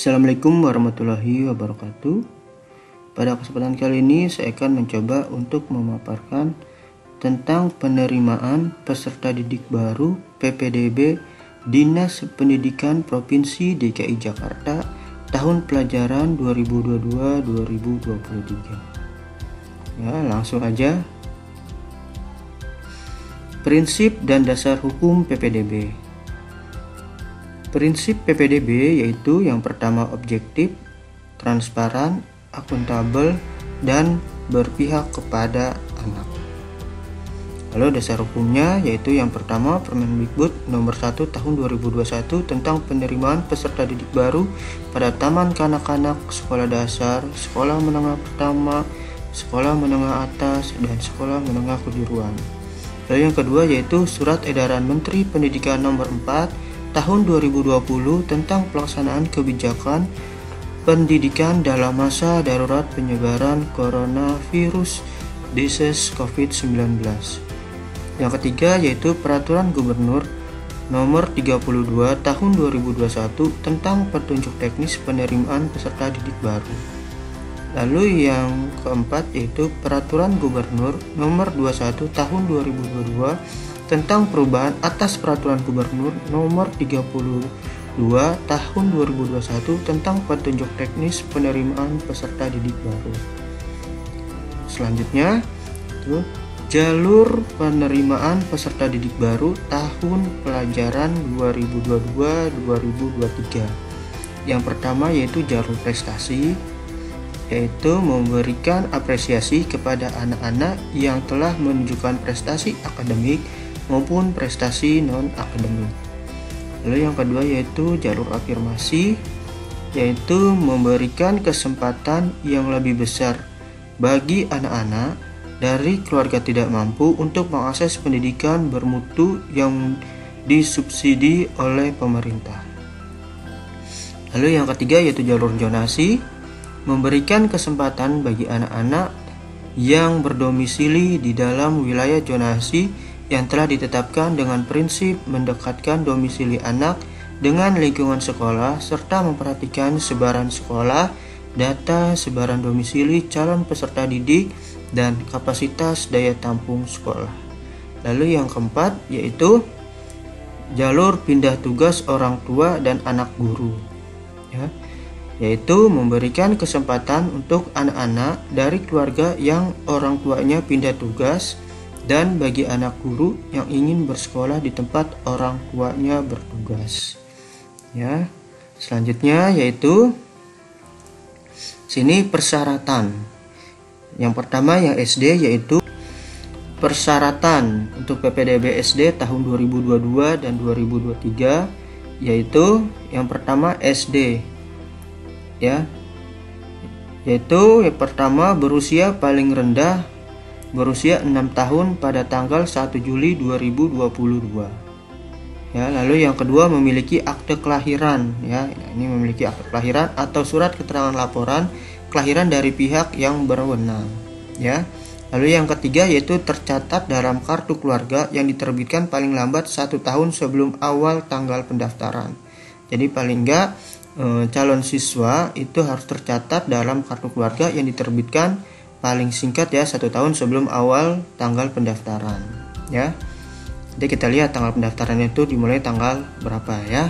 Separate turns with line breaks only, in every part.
Assalamualaikum warahmatullahi wabarakatuh. Pada kesempatan kali ini saya akan mencoba untuk memaparkan tentang penerimaan peserta didik baru PPDB Dinas Pendidikan Provinsi DKI Jakarta tahun pelajaran 2022-2023. Ya, langsung aja. Prinsip dan dasar hukum PPDB. Prinsip PPDB yaitu yang pertama objektif, transparan, akuntabel, dan berpihak kepada anak. Lalu dasar hukumnya yaitu yang pertama Permendikbud nomor 1 tahun 2021 tentang penerimaan peserta didik baru pada taman kanak-kanak, sekolah dasar, sekolah menengah pertama, sekolah menengah atas, dan sekolah menengah kejuruan. Lalu yang kedua yaitu Surat Edaran Menteri Pendidikan nomor 4 tahun 2020 tentang pelaksanaan kebijakan pendidikan dalam masa darurat penyebaran coronavirus disease COVID-19. Yang ketiga yaitu Peraturan Gubernur nomor 32 tahun 2021 tentang petunjuk teknis penerimaan peserta didik baru. Lalu yang keempat yaitu Peraturan Gubernur nomor 21 tahun 2022 tentang perubahan atas Peraturan Gubernur nomor 32 tahun 2021 tentang petunjuk teknis penerimaan peserta didik baru. Selanjutnya itu jalur penerimaan peserta didik baru tahun pelajaran 2022-2023. Yang pertama yaitu jalur prestasi, yaitu memberikan apresiasi kepada anak-anak yang telah menunjukkan prestasi akademik maupun prestasi non-akademik. Lalu yang kedua yaitu jalur afirmasi, yaitu memberikan kesempatan yang lebih besar bagi anak-anak dari keluarga tidak mampu untuk mengakses pendidikan bermutu yang disubsidi oleh pemerintah. Lalu yang ketiga yaitu jalur zonasi, memberikan kesempatan bagi anak-anak yang berdomisili di dalam wilayah zonasi yang telah ditetapkan dengan prinsip mendekatkan domisili anak dengan lingkungan sekolah serta memperhatikan sebaran sekolah, data sebaran domisili calon peserta didik, dan kapasitas daya tampung sekolah. Lalu yang keempat yaitu jalur pindah tugas orang tua dan anak guru, yaitu memberikan kesempatan untuk anak-anak dari keluarga yang orang tuanya pindah tugas dan bagi anak guru yang ingin bersekolah di tempat orang tuanya bertugas. Ya, selanjutnya yaitu sini persyaratan. Yang pertama yang SD yaitu persyaratan untuk PPDB SD tahun 2022 dan 2023 yaitu yang pertama SD. Ya. Yaitu yang pertama berusia paling rendah berusia 6 tahun pada tanggal 1 Juli 2022. Ya, lalu yang kedua memiliki akte kelahiran, ya. Ini memiliki akte kelahiran atau surat keterangan laporan kelahiran dari pihak yang berwenang, ya. Lalu yang ketiga yaitu tercatat dalam kartu keluarga yang diterbitkan paling lambat 1 tahun sebelum awal tanggal pendaftaran. Jadi paling enggak calon siswa itu harus tercatat dalam kartu keluarga yang diterbitkan paling singkat ya 1 tahun sebelum awal tanggal pendaftaran, ya. Jadi kita lihat tanggal pendaftarannya itu dimulai tanggal berapa, ya.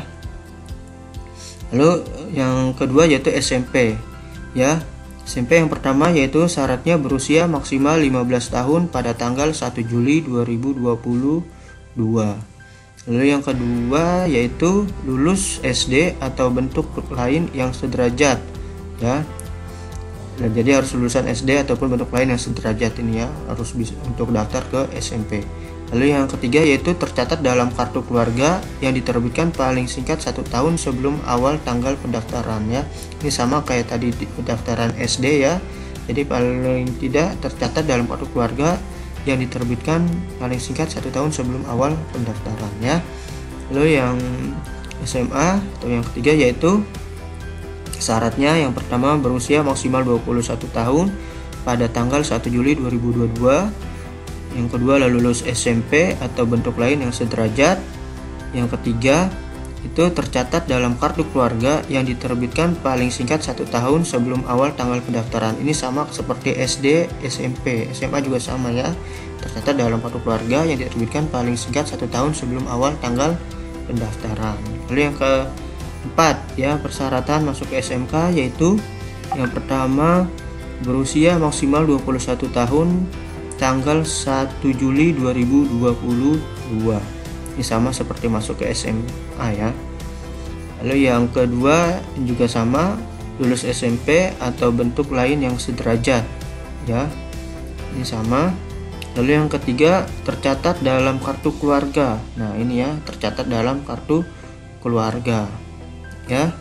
Lalu yang kedua yaitu SMP, ya. SMP yang pertama yaitu syaratnya berusia maksimal 15 tahun pada tanggal 1 Juli 2022. Lalu yang kedua yaitu lulus SD atau bentuk lain yang sederajat, ya. Jadi harus lulusan SD ataupun bentuk lain yang sederajat ini, ya, harus bisa untuk daftar ke SMP. Lalu yang ketiga yaitu tercatat dalam kartu keluarga yang diterbitkan paling singkat 1 tahun sebelum awal tanggal pendaftaran, ya. Ini sama kayak tadi di pendaftaran SD, ya. Jadi paling tidak tercatat dalam kartu keluarga yang diterbitkan paling singkat 1 tahun sebelum awal pendaftaran, ya. Lalu yang SMA atau yang ketiga yaitu syaratnya yang pertama berusia maksimal 21 tahun pada tanggal 1 Juli 2022. Yang kedua lulus SMP atau bentuk lain yang sederajat. Yang ketiga itu tercatat dalam kartu keluarga yang diterbitkan paling singkat 1 tahun sebelum awal tanggal pendaftaran. Ini sama seperti SD, SMP, SMA juga sama ya. Tercatat dalam kartu keluarga yang diterbitkan paling singkat 1 tahun sebelum awal tanggal pendaftaran. Lalu yang keempat ya, persyaratan masuk ke SMK yaitu yang pertama berusia maksimal 21 tahun tanggal 1 Juli 2022. Ini sama seperti masuk ke SMA ya. Lalu yang kedua juga sama, lulus SMP atau bentuk lain yang sederajat ya. Ini sama. Lalu yang ketiga tercatat dalam kartu keluarga. Nah, ini ya, tercatat dalam kartu keluarga ya.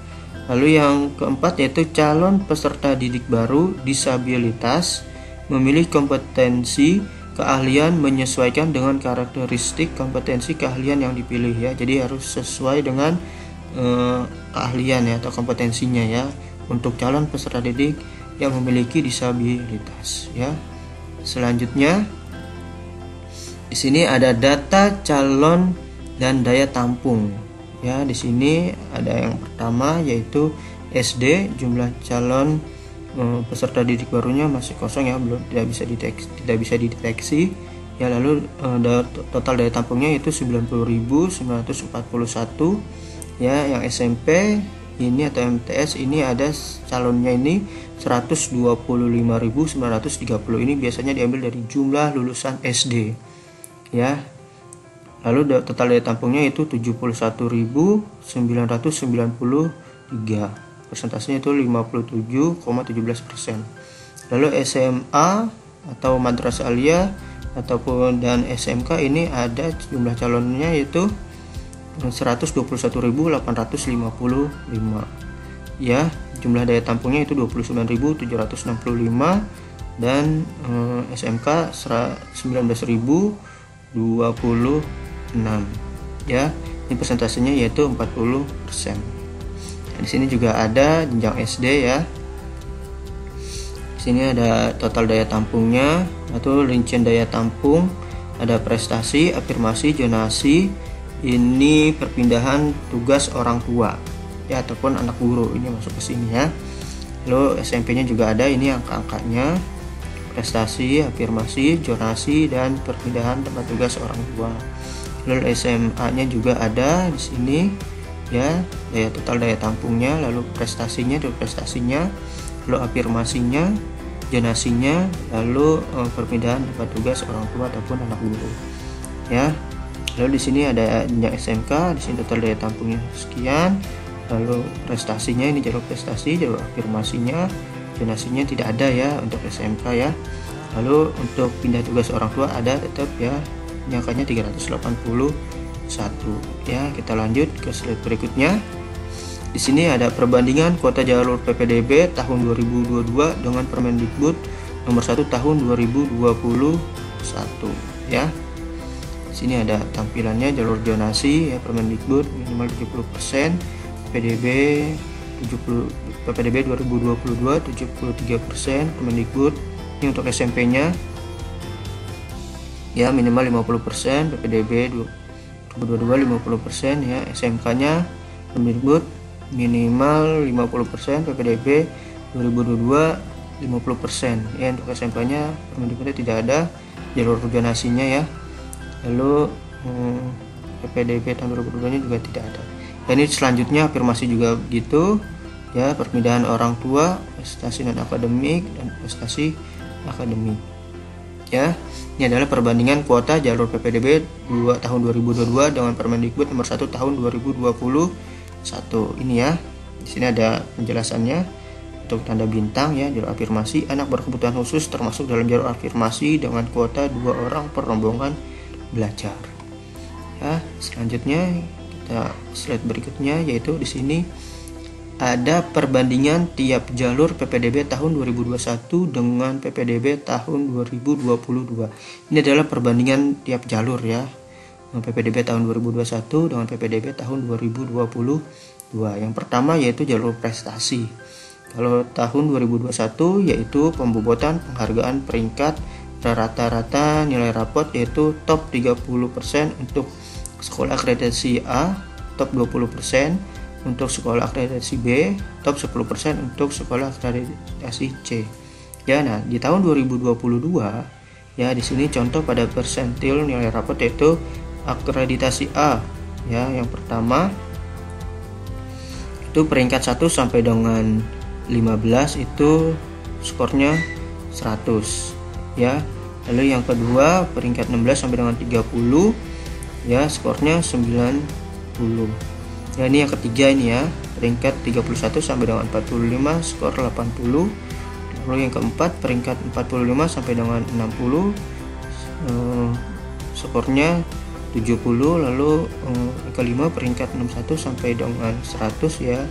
Lalu yang keempat yaitu calon peserta didik baru disabilitas memilih kompetensi keahlian menyesuaikan dengan karakteristik kompetensi keahlian yang dipilih ya. Jadi harus sesuai dengan keahlian ya atau kompetensinya ya untuk calon peserta didik yang memiliki disabilitas ya. Selanjutnya di sini ada data calon dan daya tampung ya. Di sini ada yang pertama yaitu SD, jumlah calon peserta didik barunya masih kosong ya, belum tidak bisa dideteksi ya. Lalu total daya tampungnya itu 90.941 ya. Yang SMP ini atau MTS ini ada calonnya ini 125.930. Ini biasanya diambil dari jumlah lulusan SD ya. Lalu total daya tampungnya itu 71.993. Persentasenya itu 57,17%. Lalu SMA atau madrasah aliyah ataupun dan SMK ini ada jumlah calonnya yaitu 121.855 ya. Jumlah daya tampungnya itu 29.765 dan SMK 19.026 ya. Ini persentasenya yaitu 40%. Di sini juga ada jenjang SD ya. Di sini ada total daya tampungnya atau rincian daya tampung, ada prestasi, afirmasi, zonasi, ini perpindahan tugas orang tua ya ataupun anak guru, ini masuk ke sini ya. Lalu SMP-nya juga ada, ini angka-angkanya, prestasi, afirmasi, zonasi dan perpindahan tempat tugas orang tua. Lalu SMA-nya juga ada di sini ya, total daya tampungnya, lalu prestasinya, lalu afirmasinya, zonasinya, lalu perpindahan tempat tugas orang tua ataupun anak guru ya. Lalu di sini ada jenjang SMK, di sini total daya tampungnya sekian, lalu prestasinya ini jalur prestasi, jalur afirmasinya, zonasinya tidak ada ya untuk SMK ya. Lalu untuk pindah tugas orang tua ada tetap ya, angkanya 381 ya. Kita lanjut ke slide berikutnya. Di sini ada perbandingan kuota jalur PPDB tahun 2022 dengan Permendikbud nomor 1 tahun 2021 ya. Di sini ada tampilannya jalur zonasi ya, Permendikbud minimal 70%, PPDB 2022 73%, Permendikbud. Ini untuk SMP-nya ya minimal 50%, PPDB 2022 50% ya. SMK-nya Permendikbud minimal 50%, PPDB 2022 50% ya. Untuk SMK-nya Permendikbudnya tidak ada jalur zonasinya ya. Lalu PPDB tahun 2022-nya juga tidak ada. Dan ini selanjutnya afirmasi juga begitu ya, perpindahan orang tua, prestasi non akademik dan prestasi akademik ya. Ini adalah perbandingan kuota jalur PPDB tahun 2022 dengan Permendikbud nomor 1 tahun 2021 ini ya. Di sini ada penjelasannya untuk tanda bintang ya. Jalur afirmasi, anak berkebutuhan khusus termasuk dalam jalur afirmasi dengan kuota 2 orang per rombongan belajar ya. Selanjutnya kita slide berikutnya yaitu di sini ada perbandingan tiap jalur PPDB tahun 2021 dengan PPDB tahun 2022. Ini adalah perbandingan tiap jalur ya, PPDB tahun 2021 dengan PPDB tahun 2022. Yang pertama yaitu jalur prestasi. Kalau tahun 2021 yaitu pembobotan penghargaan peringkat rata-rata nilai rapot yaitu top 30% untuk sekolah akreditasi A top 20% untuk sekolah akreditasi B, top 10% untuk sekolah akreditasi C. Ya, nah di tahun 2022 ya di sini contoh pada persentil nilai rapot yaitu akreditasi A. Ya, yang pertama itu peringkat 1 sampai dengan 15 itu skornya 100 ya. Lalu yang kedua peringkat 16 sampai dengan 30 ya skornya 90. Ya, ini yang ketiga ini ya, peringkat 31 sampai dengan 45 skor 80. Lalu yang keempat peringkat 45 sampai dengan 60 skornya 70. Lalu yang kelima peringkat 61 sampai dengan 100 ya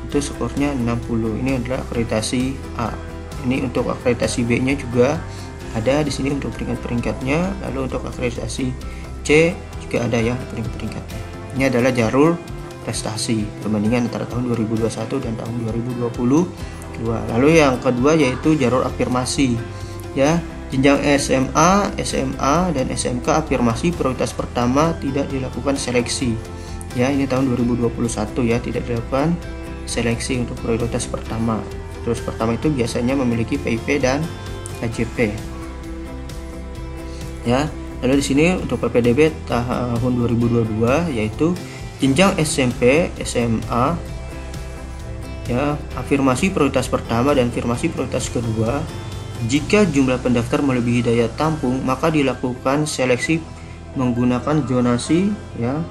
itu skornya 60. Ini adalah akreditasi A. Ini untuk akreditasi B nya juga ada di sini untuk peringkat-peringkatnya. Lalu untuk akreditasi C juga ada ya peringkat-peringkatnya. Ini adalah jalur prestasi perbandingan antara tahun 2021 dan tahun 2022. Lalu yang kedua yaitu jalur afirmasi ya. Jenjang SMA, dan SMK afirmasi prioritas pertama tidak dilakukan seleksi. Ya, ini tahun 2021 ya, tidak dilakukan seleksi untuk prioritas pertama. Terus pertama itu biasanya memiliki PIP dan KJP. Ya, lalu di sini untuk PPDB tahun 2022 yaitu jenjang SMP, SMA ya, afirmasi prioritas pertama dan afirmasi prioritas kedua. Jika jumlah pendaftar melebihi daya tampung, maka dilakukan seleksi menggunakan zonasi ya.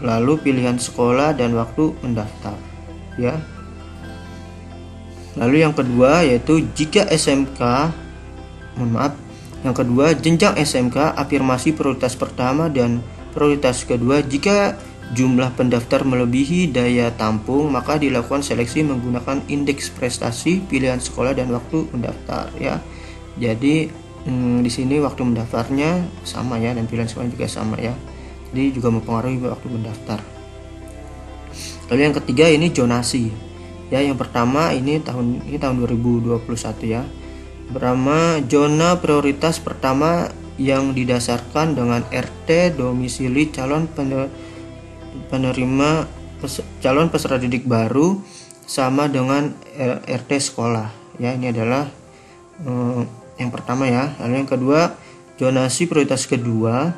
Lalu pilihan sekolah dan waktu mendaftar ya. Lalu yang kedua yaitu jika yang kedua jenjang SMK afirmasi prioritas pertama dan prioritas kedua. Jika jumlah pendaftar melebihi daya tampung, maka dilakukan seleksi menggunakan indeks prestasi, pilihan sekolah dan waktu mendaftar ya. Jadi di sini waktu mendaftarnya sama ya, dan pilihan sekolah juga sama ya. Jadi juga mempengaruhi waktu mendaftar. Lalu yang ketiga ini zonasi. Ya, yang pertama ini tahun 2021 ya. Pertama, zona prioritas pertama yang didasarkan dengan RT domisili calon calon peserta didik baru sama dengan RT sekolah ya. Ini adalah yang pertama ya. Lalu yang kedua, zonasi prioritas kedua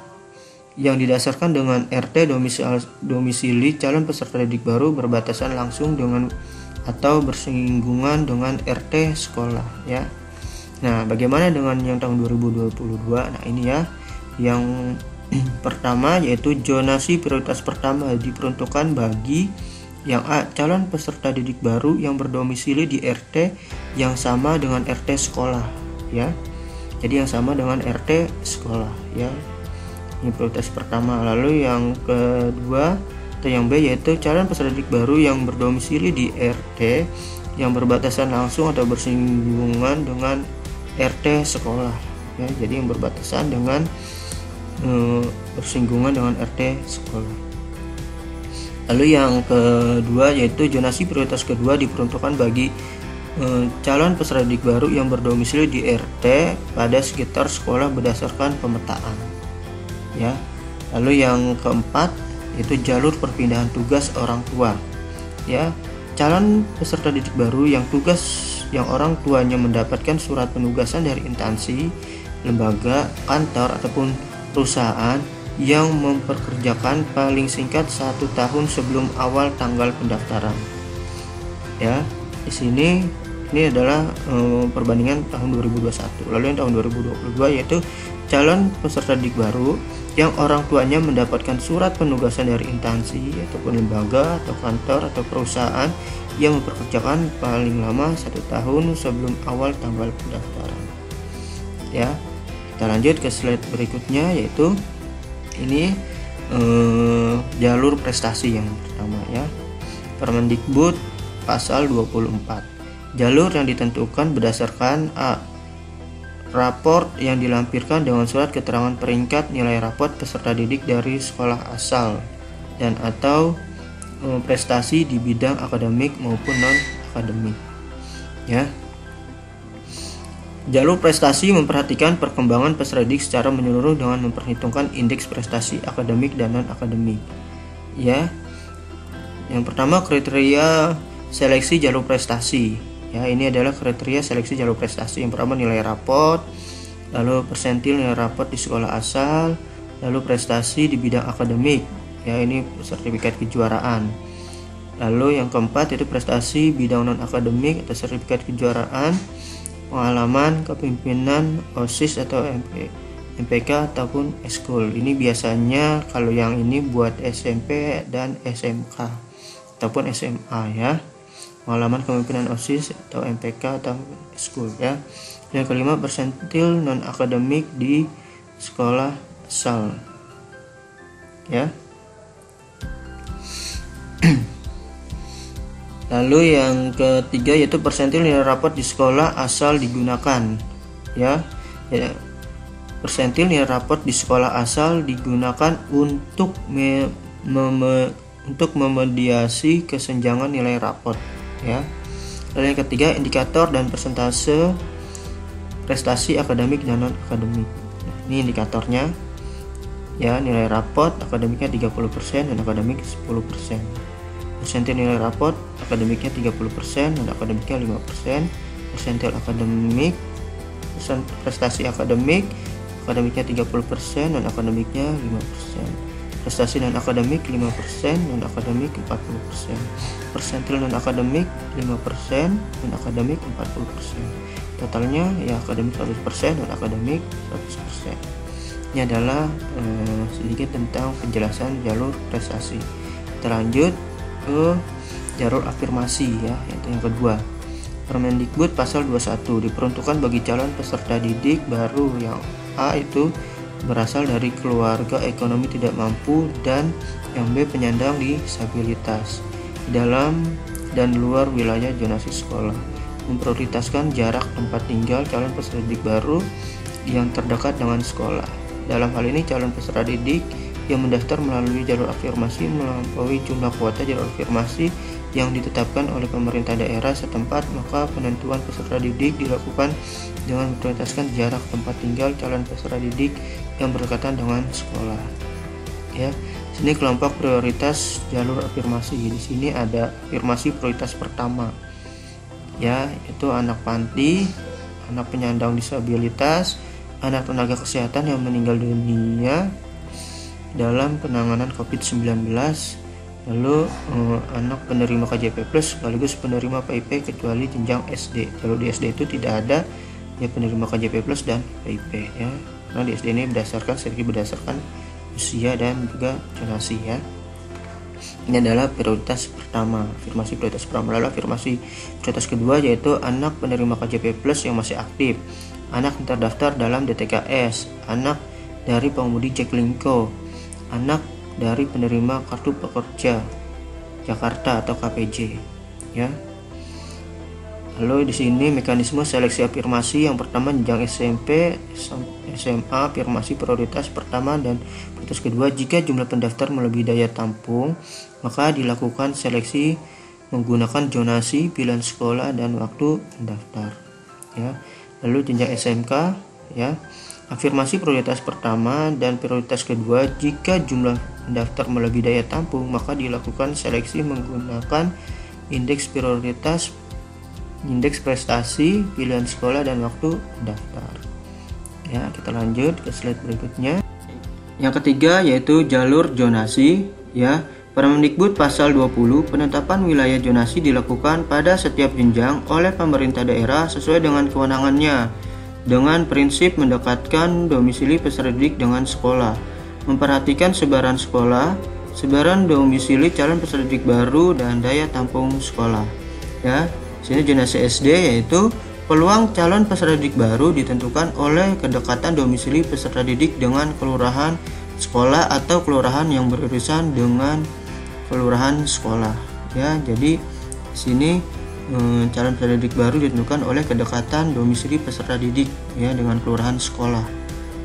yang didasarkan dengan RT domisili calon peserta didik baru berbatasan langsung dengan atau bersinggungan dengan RT sekolah ya. Nah, bagaimana dengan yang tahun 2022? Nah, ini ya. Yang pertama yaitu zonasi prioritas pertama diperuntukkan bagi yang A, calon peserta didik baru yang berdomisili di RT yang sama dengan RT sekolah ya. Jadi yang sama dengan RT sekolah ya. Ini prioritas pertama. Lalu yang kedua atau yang B yaitu calon peserta didik baru yang berdomisili di RT yang berbatasan langsung atau bersinggungan dengan RT sekolah ya. Jadi yang berbatasan dengan bersinggungan dengan RT sekolah. Lalu yang kedua yaitu zonasi prioritas kedua diperuntukkan bagi calon peserta didik baru yang berdomisili di RT pada sekitar sekolah berdasarkan pemetaan ya. Lalu yang keempat yaitu jalur perpindahan tugas orang tua ya. Calon peserta didik baru yang orang tuanya mendapatkan surat penugasan dari instansi, lembaga, kantor ataupun perusahaan yang memperkerjakan paling singkat 1 tahun sebelum awal tanggal pendaftaran. Ya, di sini ini adalah perbandingan tahun 2021. Lalu yang tahun 2022 yaitu calon peserta didik baru yang orang tuanya mendapatkan surat penugasan dari instansi ataupun lembaga atau kantor atau perusahaan yang memperkerjakan paling lama 1 tahun sebelum awal tanggal pendaftaran. Ya, kita lanjut ke slide berikutnya yaitu ini jalur prestasi yang pertama ya. Permendikbud pasal 24. Jalur yang ditentukan berdasarkan A, raport yang dilampirkan dengan surat keterangan peringkat nilai rapot peserta didik dari sekolah asal dan atau prestasi di bidang akademik maupun non akademik ya. Jalur prestasi memperhatikan perkembangan peserta didik secara menyeluruh dengan memperhitungkan indeks prestasi akademik dan non-akademik. Ya. Yang pertama, kriteria seleksi jalur prestasi. Ya, ini adalah kriteria seleksi jalur prestasi. Yang pertama, nilai rapot, lalu persentil nilai rapot di sekolah asal, lalu prestasi di bidang akademik. Ya, ini sertifikat kejuaraan. Lalu yang keempat itu prestasi bidang non-akademik atau sertifikat kejuaraan, pengalaman kepemimpinan OSIS atau MPK ataupun eskul. Ini biasanya kalau yang ini buat SMP dan SMK ataupun SMA ya. Pengalaman kepemimpinan OSIS atau MPK atau eskul ya. Yang kelima, persentil non akademik di sekolah asal ya. Lalu yang ketiga yaitu persentil nilai rapot di sekolah asal digunakan ya. Persentil nilai rapot di sekolah asal digunakan untuk untuk memediasi kesenjangan nilai rapot ya. Lalu yang ketiga, indikator dan persentase prestasi akademik dan non akademik. Nah, ini indikatornya ya, nilai rapot akademiknya 30% dan akademik 10%. Persentil nilai rapot akademiknya 30% dan akademiknya 5%. Persentil akademik prestasi akademiknya 30% dan akademiknya 5%. Prestasi non akademik 5% dan akademik 40%. Persentil non akademik 5% dan akademik 40%. Totalnya ya akademik 100% dan akademik 100%. Ini adalah sedikit tentang penjelasan jalur prestasi. Kita lanjut ke jalur afirmasi ya, yaitu yang kedua. Permendikbud pasal 21 diperuntukkan bagi calon peserta didik baru yang A itu berasal dari keluarga ekonomi tidak mampu dan yang B penyandang disabilitas di dalam dan luar wilayah zonasi sekolah. Memprioritaskan jarak tempat tinggal calon peserta didik baru yang terdekat dengan sekolah. Dalam hal ini calon peserta didik yang mendaftar melalui jalur afirmasi melampaui jumlah kuota jalur afirmasi yang ditetapkan oleh pemerintah daerah setempat, maka penentuan peserta didik dilakukan dengan memprioritaskan jarak tempat tinggal calon peserta didik yang berdekatan dengan sekolah. Ya, sini kelompok prioritas jalur afirmasi. Di sini ada afirmasi prioritas pertama. Ya, itu anak panti, anak penyandang disabilitas, anak tenaga kesehatan yang meninggal dunia dalam penanganan COVID-19, lalu anak penerima KJP Plus sekaligus penerima PIP kecuali jenjang SD. Kalau di SD itu tidak ada ya penerima KJP Plus dan PIP ya. Karena di SD ini berdasarkan usia dan juga zonasi ya. Ini adalah prioritas pertama, afirmasi prioritas pertama. Lalu afirmasi prioritas kedua yaitu anak penerima KJP Plus yang masih aktif, anak yang terdaftar dalam DTKS, anak dari pengemudi Jaklingko, anak dari penerima kartu pekerja Jakarta atau KPJ ya. Lalu di sini mekanisme seleksi afirmasi yang pertama jenjang SMP, SMA, afirmasi prioritas pertama dan prioritas kedua. Jika jumlah pendaftar melebihi daya tampung, maka dilakukan seleksi menggunakan zonasi, pilihan sekolah dan waktu pendaftar ya. Lalu jenjang SMK ya. Afirmasi prioritas pertama dan prioritas kedua, jika jumlah pendaftar melebihi daya tampung, maka dilakukan seleksi menggunakan indeks prioritas, indeks prestasi, pilihan sekolah dan waktu pendaftar. Ya, kita lanjut ke slide berikutnya. Yang ketiga yaitu jalur zonasi ya. Permendikbud pasal 20, penetapan wilayah zonasi dilakukan pada setiap jenjang oleh pemerintah daerah sesuai dengan kewenangannya, dengan prinsip mendekatkan domisili peserta didik dengan sekolah, memperhatikan sebaran sekolah, sebaran domisili calon peserta didik baru dan daya tampung sekolah. Ya, sini zonasi SD yaitu peluang calon peserta didik baru ditentukan oleh kedekatan domisili peserta didik dengan kelurahan sekolah atau kelurahan yang beririsan dengan kelurahan sekolah. Ya, jadi sini calon peserta didik baru ditentukan oleh kedekatan domisili peserta didik ya dengan kelurahan sekolah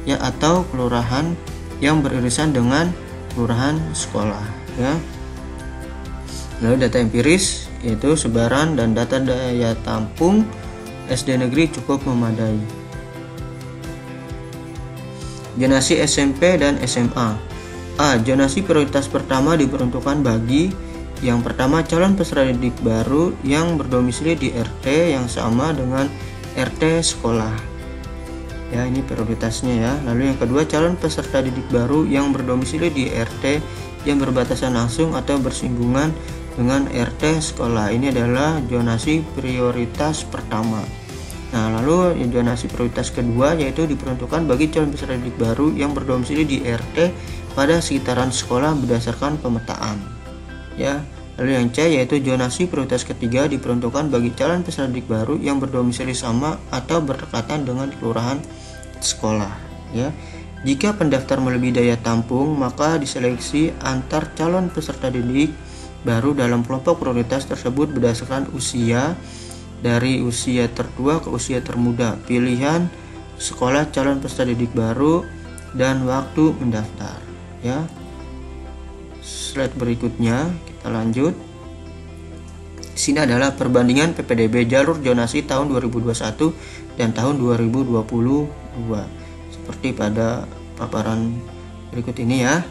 ya atau kelurahan yang beririsan dengan kelurahan sekolah ya. Lalu data empiris yaitu sebaran dan data daya tampung SD negeri cukup memadai. Zonasi SMP dan SMA. A. Zonasi prioritas pertama diperuntukkan bagi yang pertama calon peserta didik baru yang berdomisili di RT yang sama dengan RT sekolah. Ya, ini prioritasnya ya. Lalu yang kedua calon peserta didik baru yang berdomisili di RT yang berbatasan langsung atau bersinggungan dengan RT sekolah. Ini adalah zonasi prioritas pertama. Nah, lalu zonasi prioritas kedua yaitu diperuntukkan bagi calon peserta didik baru yang berdomisili di RT pada sekitaran sekolah berdasarkan pemetaan. Ya, lalu yang C yaitu zonasi prioritas ketiga diperuntukkan bagi calon peserta didik baru yang berdomisili sama atau berdekatan dengan kelurahan sekolah. Ya, jika pendaftar melebihi daya tampung, maka diseleksi antar calon peserta didik baru dalam kelompok prioritas tersebut berdasarkan usia, dari usia tertua ke usia termuda, pilihan sekolah calon peserta didik baru, dan waktu mendaftar. Ya, slide berikutnya kita lanjut. Di sini adalah perbandingan PPDB jalur zonasi tahun 2021 dan tahun 2022 seperti pada paparan berikut ini ya.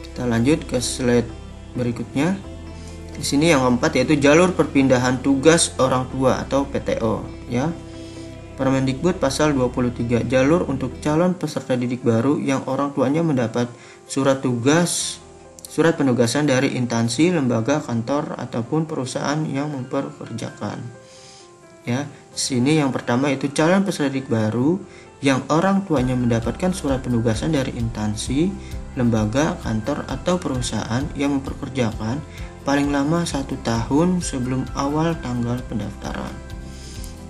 Kita lanjut ke slide berikutnya. Di sini yang keempat yaitu jalur perpindahan tugas orang tua atau PTO ya. Permendikbud pasal 23, jalur untuk calon peserta didik baru yang orang tuanya mendapat surat penugasan dari instansi, lembaga, kantor ataupun perusahaan yang memperkerjakan. Ya, di sini yang pertama itu calon peserta didik baru yang orang tuanya mendapatkan surat penugasan dari instansi, lembaga, kantor atau perusahaan yang memperkerjakan paling lama 1 tahun sebelum awal tanggal pendaftaran.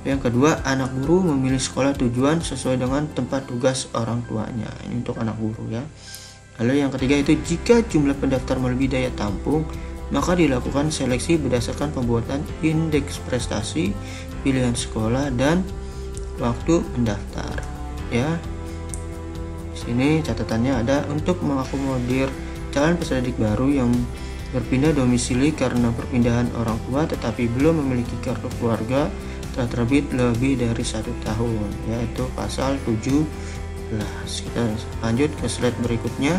Yang kedua, anak guru memilih sekolah tujuan sesuai dengan tempat tugas orang tuanya. Ini untuk anak guru ya. Lalu yang ketiga itu jika jumlah pendaftar melebihi daya tampung, maka dilakukan seleksi berdasarkan pembuatan indeks prestasi, pilihan sekolah, dan waktu mendaftar. Ya. Di sini catatannya ada untuk mengakomodir calon peserta didik baru yang berpindah domisili karena perpindahan orang tua tetapi belum memiliki kartu keluarga telah terbit lebih dari 1 tahun, yaitu pasal 17. Kita lanjut ke slide berikutnya.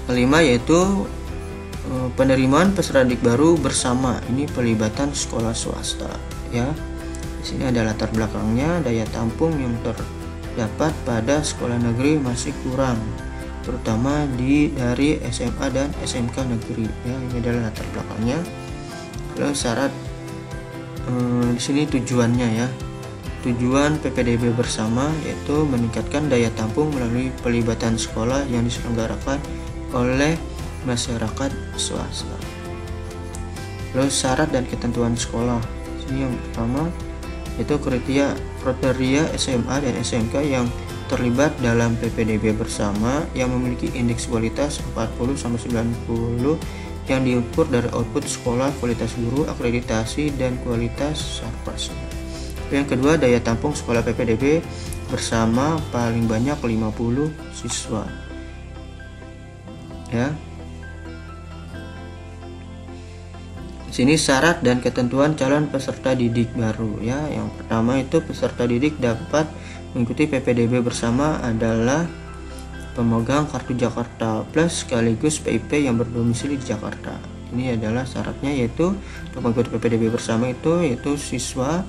Kelima yaitu penerimaan peserta didik baru bersama. Ini pelibatan sekolah swasta ya. Di sini ada latar belakangnya, daya tampung yang terdapat pada sekolah negeri masih kurang, terutama dari SMA dan SMK negeri ya. Ini adalah latar belakangnya. Lalu syarat di sini tujuannya ya. Tujuan PPDB bersama yaitu meningkatkan daya tampung melalui pelibatan sekolah yang diselenggarakan oleh masyarakat swasta. Lalu syarat dan ketentuan sekolah. Ini yang pertama yaitu kriteria SMA dan SMK yang terlibat dalam PPDB bersama yang memiliki indeks kualitas 40-90 yang diukur dari output sekolah, kualitas guru, akreditasi, dan kualitas sarpras. Yang kedua, daya tampung sekolah PPDB bersama paling banyak 50 siswa. Ya. Di sini syarat dan ketentuan calon peserta didik baru ya. Yang pertama itu peserta didik dapat mengikuti PPDB bersama adalah pemegang kartu Jakarta Plus sekaligus PIP yang berdomisili di Jakarta. Ini adalah syaratnya, yaitu untuk mengikuti PPDB bersama itu yaitu siswa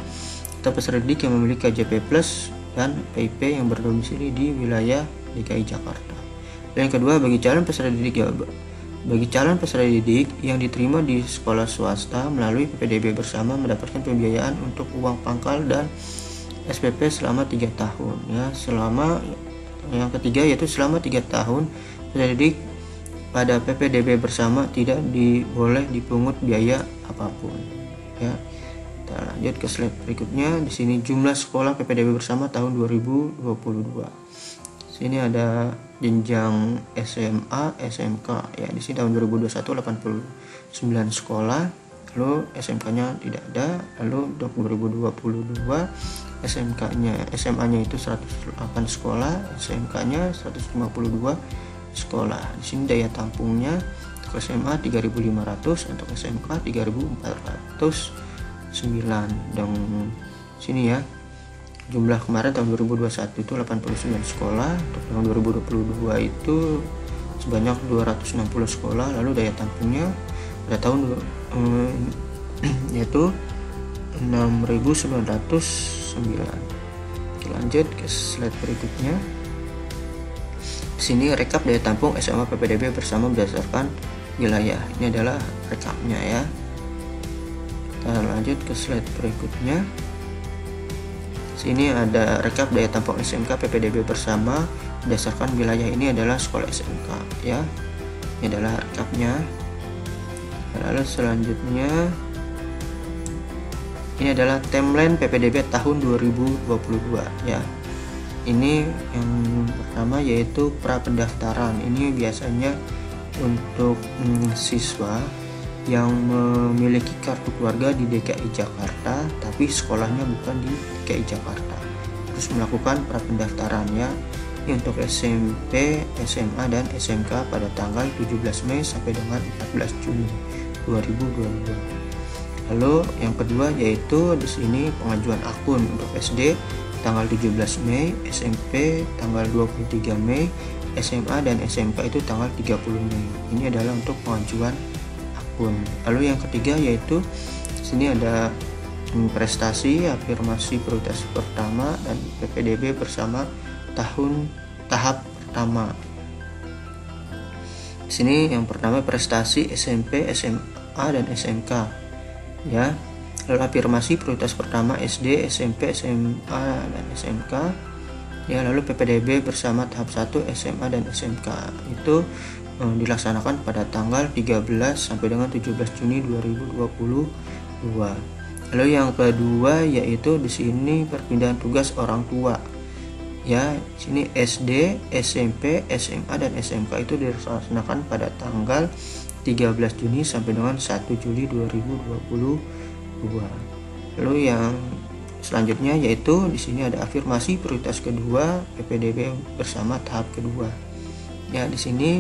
atau peserta didik yang memiliki KJP Plus dan PIP yang berdomisili di wilayah DKI Jakarta. Dan yang kedua, bagi calon peserta didik yang diterima di sekolah swasta melalui PPDB bersama mendapatkan pembiayaan untuk uang pangkal dan SPP selama 3 tahun ya. Yang ketiga yaitu selama 3 tahun peserta didik pada PPDB bersama tidak boleh dipungut biaya apapun ya. Kita lanjut ke slide berikutnya. Di sini jumlah sekolah PPDB bersama tahun 2022. Sini ada jenjang SMA, SMK ya. Di sini tahun 2021 89 sekolah, lalu SMK-nya tidak ada. Lalu 2022 SMA-nya itu 108 sekolah, SMK-nya 152 sekolah. Di sini daya tampungnya untuk SMA 3.500, untuk SMK 3.400 dan sini ya, jumlah kemarin tahun 2021 itu 89 sekolah, untuk tahun 2022 itu sebanyak 260 sekolah. Lalu daya tampungnya pada tahun yaitu 6.909. Lanjut ke slide berikutnya. Di sini rekap daya tampung SMA PPDB bersama berdasarkan wilayah. Ini adalah rekapnya ya. Kita lanjut ke slide berikutnya. Sini ada rekap daya tampung SMK PPDB bersama berdasarkan wilayah. Ini adalah sekolah SMK ya. Ini adalah rekapnya. Lalu selanjutnya ini adalah timeline PPDB tahun 2022 ya. Ini yang pertama yaitu pra pendaftaran. Ini biasanya untuk siswa yang memiliki kartu keluarga di DKI Jakarta tapi sekolahnya bukan di DKI Jakarta, terus melakukan pra pendaftaran ya. Ini untuk SMP, SMA dan SMK pada tanggal 17 Mei sampai dengan 14 Juni 2022. Lalu yang kedua yaitu di sini pengajuan akun untuk SD tanggal 17 Mei, SMP tanggal 23 Mei, SMA dan SMK itu tanggal 30 Mei. Ini adalah untuk pengajuan akun. Lalu yang ketiga yaitu di sini ada prestasi, afirmasi prioritas pertama dan PPDB bersama tahap pertama. Di sini yang pertama prestasi SMP, SMA dan SMK. Ya, lalu afirmasi prioritas pertama SD, SMP, SMA dan SMK ya. Lalu PPDB bersama tahap 1 SMA dan SMK itu dilaksanakan pada tanggal 13 sampai dengan 17 Juni 2022. Lalu yang kedua yaitu di sini perpindahan tugas orang tua ya. Di sini SD, SMP, SMA dan SMK itu dilaksanakan pada tanggal 13 Juni sampai dengan 1 Juli 2022. Lalu yang selanjutnya yaitu di sini ada afirmasi prioritas kedua PPDB bersama tahap kedua. Ya, di sini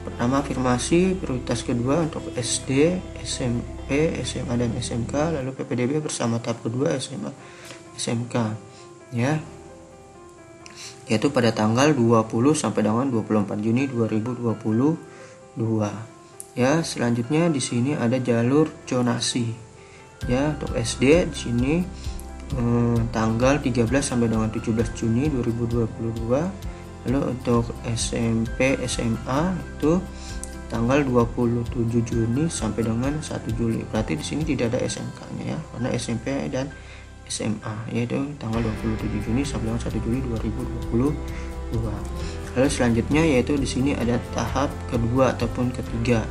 pertama afirmasi prioritas kedua untuk SD, SMP, SMA dan SMK, lalu PPDB bersama tahap kedua SMA, SMK ya. Yaitu pada tanggal 20 sampai dengan 24 Juni 2022. Ya, selanjutnya di sini ada jalur zonasi. Ya, untuk SD di sini tanggal 13 sampai dengan 17 Juni 2022. Lalu untuk SMP, SMA itu tanggal 27 Juni sampai dengan 1 Juli. Berarti di sini tidak ada SMK-nya ya, karena SMP dan SMA yaitu tanggal 27 Juni sampai dengan 1 Juli 2022. Lalu selanjutnya yaitu di sini ada tahap kedua ataupun ketiga.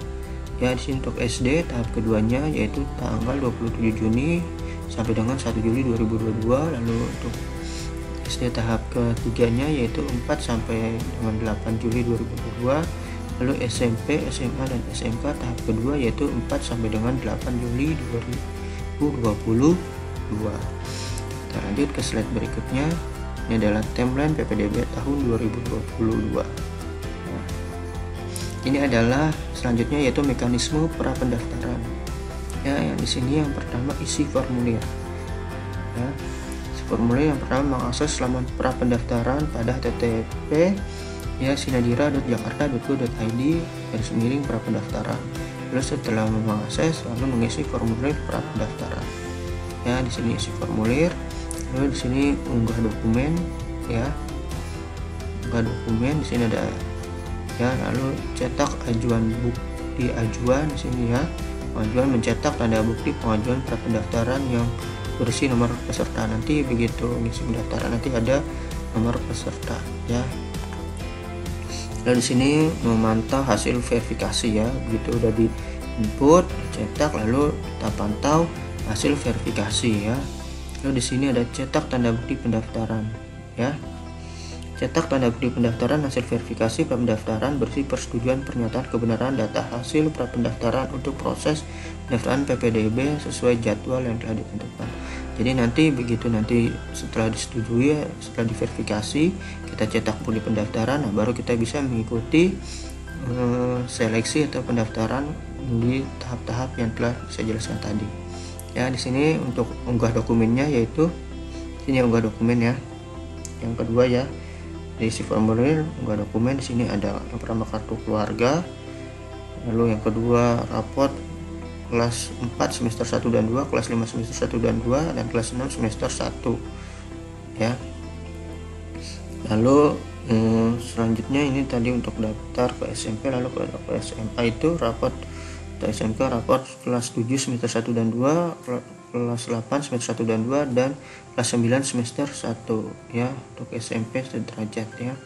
Ya, di sini untuk SD tahap keduanya yaitu tanggal 27 Juni sampai dengan 1 Juli 2022. Lalu untuk SD tahap ketiganya yaitu 4 sampai dengan 8 Juli 2022. Lalu SMP, SMA dan SMK tahap kedua yaitu 4 sampai dengan 8 Juli 2022. Kita lanjut ke slide berikutnya. Ini adalah timeline PPDB tahun 2022. Ini adalah selanjutnya yaitu mekanisme pra pendaftaran. Ya, yang di sini yang pertama isi formulir. Ya, isi formulir yang pertama mengakses laman pra pendaftaran pada http ya sinadira.jakarta.go.id / pra pendaftaran. Lalu setelah mengakses lalu mengisi formulir pra pendaftaran. Ya, di sini isi formulir. Lalu di sini unggah dokumen ya. Unggah dokumen di sini ada ya, lalu cetak ajuan bukti ajuan di sini ya. Pengajuan mencetak tanda bukti pengajuan pra pendaftaran yang berisi nomor peserta. Nanti begitu ngisi pendaftaran nanti ada nomor peserta ya. Lalu di sini memantau hasil verifikasi ya. Begitu udah di input, cetak lalu kita pantau hasil verifikasi ya. Lalu di sini ada cetak tanda bukti pendaftaran ya. Cetak tanda bukti pendaftaran hasil verifikasi pendaftaran berisi persetujuan pernyataan kebenaran data hasil prapendaftaran untuk proses pendaftaran PPDB sesuai jadwal yang telah ditentukan. Jadi nanti begitu nanti setelah disetujui, setelah diverifikasi, kita cetak bukti pendaftaran, nah baru kita bisa mengikuti seleksi atau pendaftaran di tahap-tahap yang telah saya jelaskan tadi. Ya, di sini untuk unggah dokumennya, yaitu sini unggah dokumen ya. Yang kedua ya, diisi formulir unggah dokumen. Di sini ada yang pertama kartu keluarga, lalu yang kedua raport kelas 4 semester 1 dan 2, kelas 5 semester 1 dan 2, dan kelas 6 semester 1 ya. Lalu selanjutnya ini tadi untuk daftar ke SMP. Lalu ke SMA itu raport SMK, raport kelas 7 semester 1 dan 2, kelas 8 semester 1 dan 2, dan kelas 9 semester 1 ya, untuk SMP sederajat ya.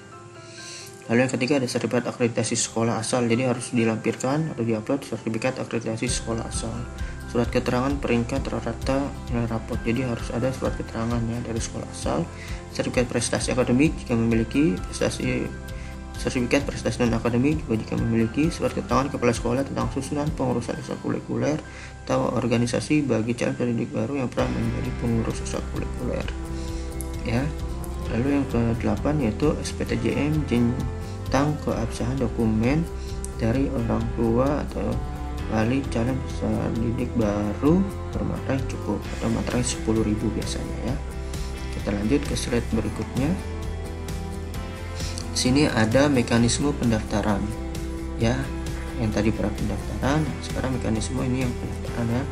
Lalu yang ketiga ada sertifikat akreditasi sekolah asal. Jadi harus dilampirkan atau diupload sertifikat akreditasi sekolah asal. Surat keterangan peringkat rata nilai raport. Jadi harus ada surat keterangan ya dari sekolah asal. Sertifikat prestasi akademik jika memiliki, sertifikat prestasi non akademik juga jika memiliki. Surat keterangan kepala sekolah tentang susunan pengurusan ekstrakurikuler atau organisasi bagi calon pendidik baru yang pernah menjadi pengurus ekstrakurikuler ya. Lalu yang ke-8 yaitu SPTJM tentang keabsahan dokumen dari orang tua atau wali calon peserta didik baru bermaterai cukup atau materai 10.000 biasanya ya. Kita lanjut ke slide berikutnya. Sini ada mekanisme pendaftaran ya. Yang tadi pendaftaran, sekarang mekanisme ini yang pendaftaran ya.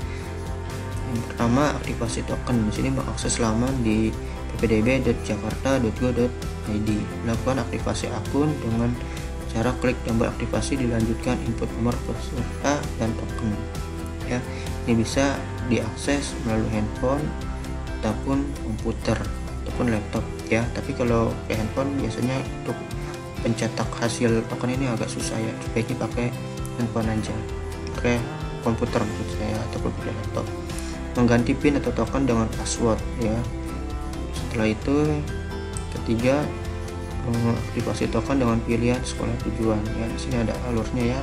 Yang pertama aktivasi token. Di sini mengakses laman di ppdb.jakarta.go.id. Lakukan aktivasi akun dengan cara klik tombol aktivasi, dilanjutkan input nomor peserta dan token ya. Ini bisa diakses melalui handphone ataupun komputer ataupun laptop ya. Tapi kalau ke handphone biasanya untuk pencetak hasil token ini agak susah ya, sebaiknya pakai handphone aja, pakai komputer maksud saya, ataupun pakai laptop. Mengganti PIN atau token dengan password ya. Setelah itu ketiga, aktivasi token dengan pilihan sekolah tujuan ya. Di sini ada alurnya ya.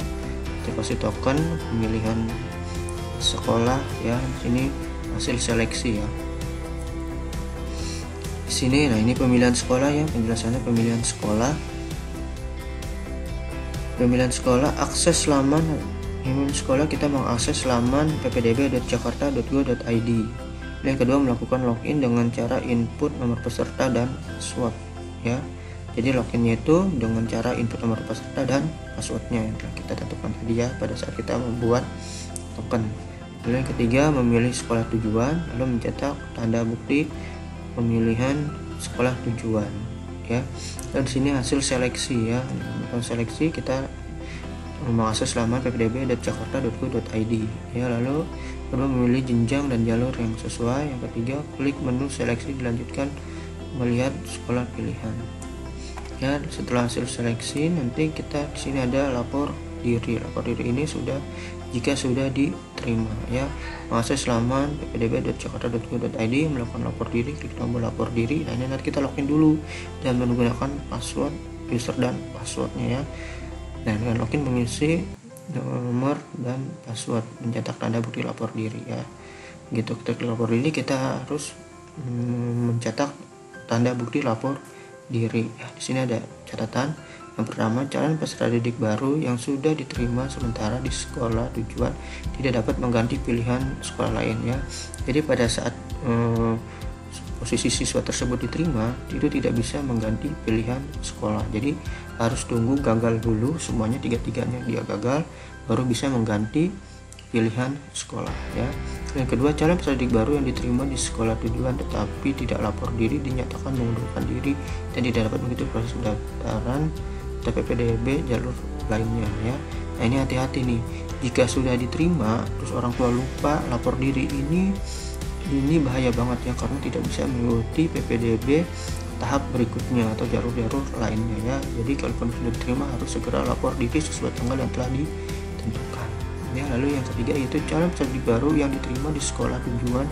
Aktivasi token, pemilihan sekolah ya. Di sini hasil seleksi ya. Di sini nah ini pemilihan sekolah ya, penjelasannya pemilihan sekolah. Pemilihan sekolah, akses laman pemilihan sekolah, kita mengakses laman ppdb.jakarta.go.id. Yang kedua, melakukan login dengan cara input nomor peserta dan password ya. Jadi loginnya itu dengan cara input nomor peserta dan passwordnya yang telah kita tentukan tadi ya pada saat kita membuat token. Lalu yang ketiga, memilih sekolah tujuan, lalu mencetak tanda bukti pemilihan sekolah tujuan ya. Dan di sini hasil seleksi ya. Untuk seleksi kita mengakses laman ppdb.jakarta.go.id ya. Lalu kedua, memilih jenjang dan jalur yang sesuai. Yang ketiga, klik menu seleksi, dilanjutkan melihat sekolah pilihan ya. Setelah hasil seleksi nanti kita di sini ada lapor diri. Lapor diri ini jika sudah diterima ya. Mengakses laman ppdb.jakarta.go.id, melakukan lapor diri, klik tombol lapor diri. Nah ini nanti kita login dulu dan menggunakan password, user dan passwordnya ya. Nah dengan login mengisi nomor dan password, mencetak tanda bukti lapor diri ya. Gitu, kita klik lapor diri, kita harus mencetak tanda bukti lapor diri ya. Di sini ada catatan. Yang pertama, calon peserta didik baru yang sudah diterima sementara di sekolah tujuan tidak dapat mengganti pilihan sekolah lain ya. Jadi pada saat posisi siswa tersebut diterima, itu tidak bisa mengganti pilihan sekolah. Jadi harus tunggu gagal dulu, semuanya tiga-tiganya dia gagal, baru bisa mengganti pilihan sekolah ya. Yang kedua, calon peserta didik baru yang diterima di sekolah tujuan tetapi tidak lapor diri, dinyatakan mengundurkan diri dan tidak dapat mengikuti proses pendaftaran TPPDB jalur lainnya ya. Nah ini hati-hati nih, jika sudah diterima terus orang tua lupa lapor diri, ini bahaya banget ya, karena tidak bisa mengikuti PPDB tahap berikutnya atau jalur-jalur lainnya ya. Jadi kalau sudah diterima harus segera lapor diri sesuai tanggal yang telah ditentukan ya. Lalu yang ketiga yaitu calon peserta didik baru yang diterima di sekolah tujuan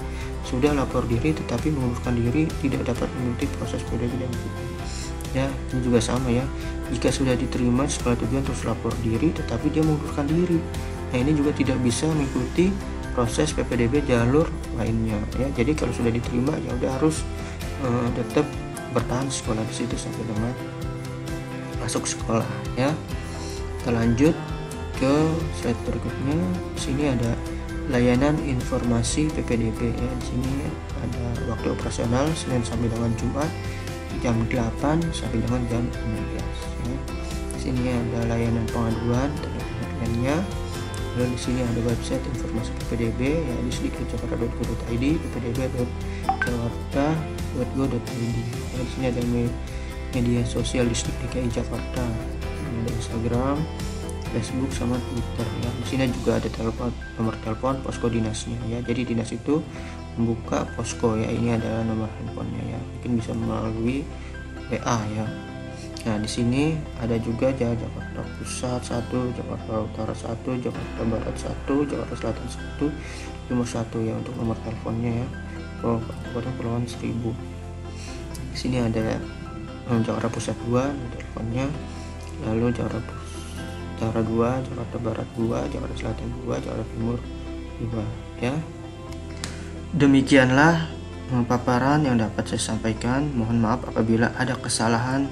sudah lapor diri tetapi mengundurkan diri, tidak dapat mengikuti proses PPDB dan ya. Ini juga sama ya, jika sudah diterima di sekolah tujuan terus lapor diri tetapi dia mengundurkan diri, nah ini juga tidak bisa mengikuti proses PPDB jalur lainnya ya. Jadi kalau sudah diterima ya udah harus tetap bertahan sekolah di situ sampai dengan masuk sekolah ya. Kita lanjut ke slide berikutnya. Di sini ada layanan informasi PPDB ya. Di sini ada waktu operasional Senin sampai dengan Jumat jam 8 sampai dengan jam 16 ya. Di sini ada layanan pengaduan lainnya. Lalu di sini ada website informasi PPDB ya, di dikdukjakarta.go.id, ppdb.jakarta.go.id ya. Di sini ada media sosial Distrik DKI Jakarta, ada Instagram, Facebook sama Twitter ya. Di sini juga ada nomor telepon posko dinasnya ya. Jadi dinas itu membuka posko ya. Ini adalah nomor handphonenya ya. Mungkin bisa melalui WA ya. Nah, di sini ada juga Jakarta Pusat 1, Jakarta Utara 1, Jakarta Barat 1, Jakarta Selatan 1, Timur 1 ya untuk nomor teleponnya ya. Kabupaten Kepulauan Seribu. Di sini ada Jakarta Pusat 2 teleponnya, lalu Jakarta Utara 2, Jakarta Barat 2, Jakarta Selatan 2, Jakarta Timur 2 ya. Demikianlah paparan yang dapat saya sampaikan. Mohon maaf apabila ada kesalahan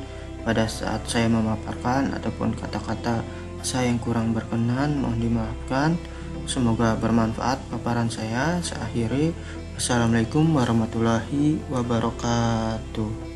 pada saat saya memaparkan ataupun kata-kata saya yang kurang berkenan, mohon dimaafkan. Semoga bermanfaat paparan saya. Saya akhiri. Assalamualaikum warahmatullahi wabarakatuh.